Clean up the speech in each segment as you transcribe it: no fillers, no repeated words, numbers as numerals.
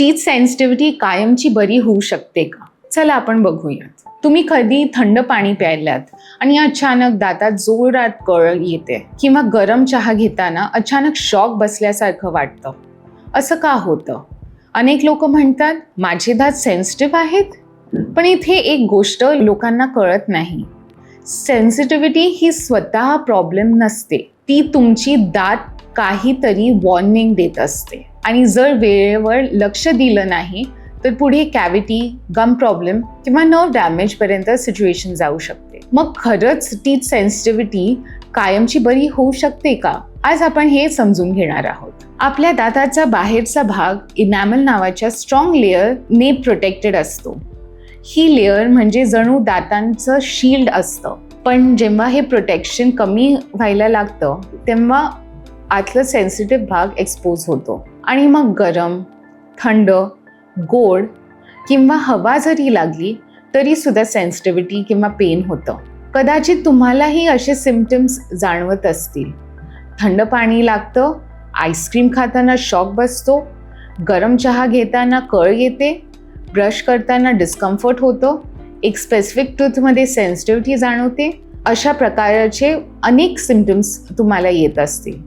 Teeth sensitivity कायमची बरी होऊ शकते का? चला आपण बघूयात. तुम्ही कधी थंड पाणी प्यायलात आणि अचानक दातात जोरात कळ येते किंवा गरम चहा घेताना अचानक शॉक बसल्यासारखं वाटतं. असं का होतं? अनेक लोक म्हणतात माझे दात सेन्सिटिव्ह आहेत, पण इथे एक गोष्ट लोकांना कळत नाही. सेन्सिटिव्हिटी ही स्वतः प्रॉब्लेम नसते, ती तुमची दात काहीतरी वॉर्निंग देत असते आणि जर वेळेवर लक्ष दिलं नाही तर पुढे कॅव्हिटी, गम प्रॉब्लेम किंवा नर्व डॅमेज पर्यंत सिच्युएशन जाऊ शकते. मग खरंच टीथ सेन्सिटिव्हिटी कायमची बरी होऊ शकते का? आज आपण हे समजून घेणार आहोत. आपल्या दाताचा बाहेरचा भाग इनॅमल नावाच्या स्ट्रॉंग लेअरने प्रोटेक्टेड असतो. ही लेअर म्हणजे जणू दातांचं शील्ड असतं. पण जेव्हा हे प्रोटेक्शन कमी व्हायला लागतं तेव्हा आतलं सेन्सिटिव्ह भाग एक्सपोज होतो आणि मग गरम, थंड, गोड किंवा हवा जरी लागली तरी सुद्धा सेन्सिटिव्हिटी किंवा पेन होतं. कदाचित तुम्हालाही असे सिम्पटम्स जाणवत असतील. थंड पाणी लागतं, आईस्क्रीम खाताना शॉक बसतो, गरम चहा घेताना कळ येते, ब्रश करताना डिस्कम्फर्ट होतं, एक स्पेसिफिक टूथमध्ये सेन्सिटिव्हिटी जाणवते. अशा प्रकारचे अनेक सिम्पटम्स तुम्हाला येत असतील.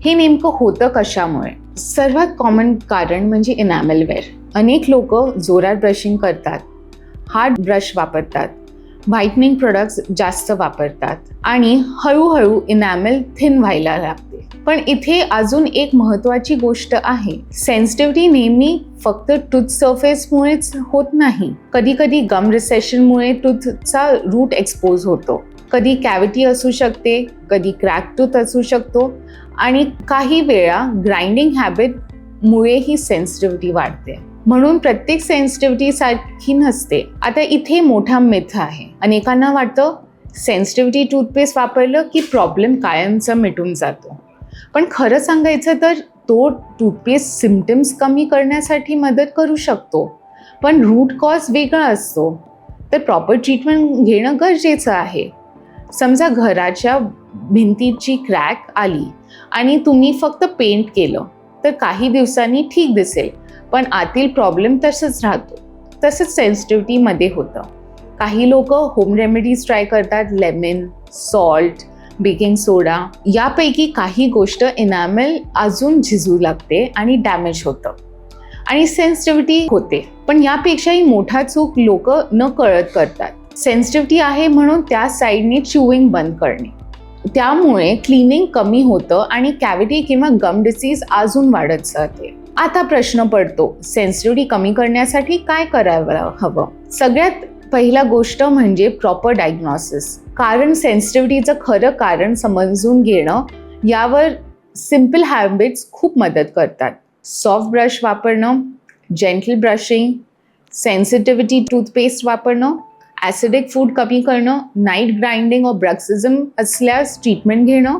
हे नेमकं होतं कशामुळे? सर्वात कॉमन कारण म्हणजे इनॅमलवेअर. अनेक लोक जोरात ब्रशिंग करतात, हार्ड ब्रश वापरतात, व्हाईटनिंग प्रोडक्ट्स जास्त वापरतात आणि हळूहळू इनॅमल थिन व्हायला लागते. पण इथे अजून एक महत्त्वाची गोष्ट आहे. सेन्सिटिव्हिटी नेहमी फक्त टूथ सरफेसमुळेच होत नाही. कधी कधी गम रिसेशनमुळे टूथचा रूट एक्सपोज होतो. कधी कॅव्हिटी असू शकते, कधी क्रॅक टूथ असू शकतो आणि काही वेळा ग्राइंडिंग हॅबिटमुळे ही सेन्सिटिव्हिटी वाढते. म्हणून प्रत्येक सेन्सिटिव्हिटी सारखी नसते. आता इथे मोठा मिथ आहे. अनेकांना वाटतं सेन्सिटिव्हिटी टूथपेस्ट वापरलं की प्रॉब्लेम कायमचा मिटून जातो. पण खरं सांगायचं तर तो टूथपेस्ट सिम्पटम्स कमी करण्यासाठी मदत करू शकतो, पण रूट कॉज वेगळा असतो. तर प्रॉपर ट्रीटमेंट घेणं गरजेचं आहे. समजा घराच्या भिंतीची क्रॅक आली आणि तुम्ही फक्त पेंट केलं तर काही दिवसांनी ठीक दिसेल, पण आतील प्रॉब्लेम तसंच राहतो. तसंच सेन्सिटिव्हिटीमध्ये होतं. काही लोक होम रेमेडीज ट्राय करतात, लेमन, सॉल्ट, बेकिंग सोडा, यापैकी काही गोष्ट इनॅमल अजून झिजू लागते आणि डॅमेज होतं आणि सेन्सिटिव्हिटी होते. पण यापेक्षाही मोठा चूक लोक न कळत करतात. सेन्सिटिव्हिटी आहे म्हणून त्या साईडने च्युइंग बंद करणे. त्यामुळे क्लिनिंग कमी होतं आणि कॅव्हिटी किंवा गम डिसीज अजून वाढत जाते. आता प्रश्न पडतो, सेन्सिटिव्हिटी कमी करण्यासाठी काय करायला हवं? सगळ्यात पहिला गोष्ट म्हणजे प्रॉपर डायग्नोसिस. कारण सेन्सिटिव्हिटीचं खरं कारण समजून घेणं यावर सिम्पल हॅबिट्स खूप मदत करतात. सॉफ्ट ब्रश वापरणं, जेंटल ब्रशिंग, सेन्सिटिव्हिटी टूथपेस्ट वापरणं, ॲसिडिक फूड कमी करणं, नाईट ग्राइंडिंग और ब्रक्सिझम असल्यास ट्रीटमेंट घेणं,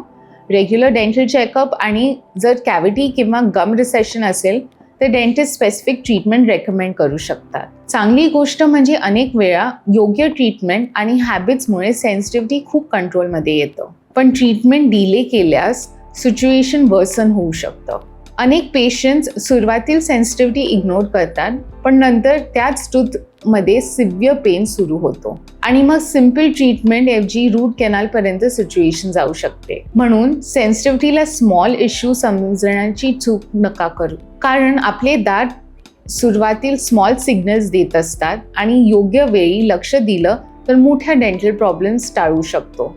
रेग्युलर डेंटल चेकअप आणि जर कॅव्हिटी किंवा गम रिसेशन असेल तर डेंटिस्ट स्पेसिफिक ट्रीटमेंट रेकमेंड करू शकतात. चांगली गोष्ट म्हणजे अनेक वेळा योग्य ट्रीटमेंट आणि हॅबिट्समुळे सेन्सिटिव्हिटी खूप कंट्रोलमध्ये येतं. पण ट्रीटमेंट डिले केल्यास सिच्युएशन वर्सन होऊ शकतं. अनेक पेशंट्स सुरुवातील सेन्सिटिव्हिटी इग्नोर करतात, पण नंतर त्याच टूथमध्ये सिव्हिअर पेन सुरू होतो आणि मग सिम्पल ट्रीटमेंट ऐवजी रूट कॅनलपर्यंत सिच्युएशन जाऊ शकते. म्हणून सेन्सिटिव्हिटीला स्मॉल इश्यू समजण्याची चूक नका करू. कारण आपले दात सुरुवातील स्मॉल सिग्नल्स देत असतात आणि योग्य वेळी लक्ष दिलं तर मोठ्या डेंटल प्रॉब्लेम्स टाळू शकतो.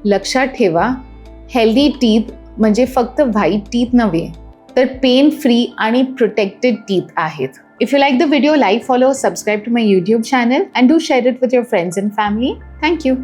लक्षात ठेवा, हेल्दी टीथ म्हणजे फक्त व्हाईट टीथ नव्हे, तर पेन फ्री आणि प्रोटेक्टेड टीथ आहेत. If you like the video, like, follow, subscribe to my YouTube channel and do share it with your friends and family. Thank you.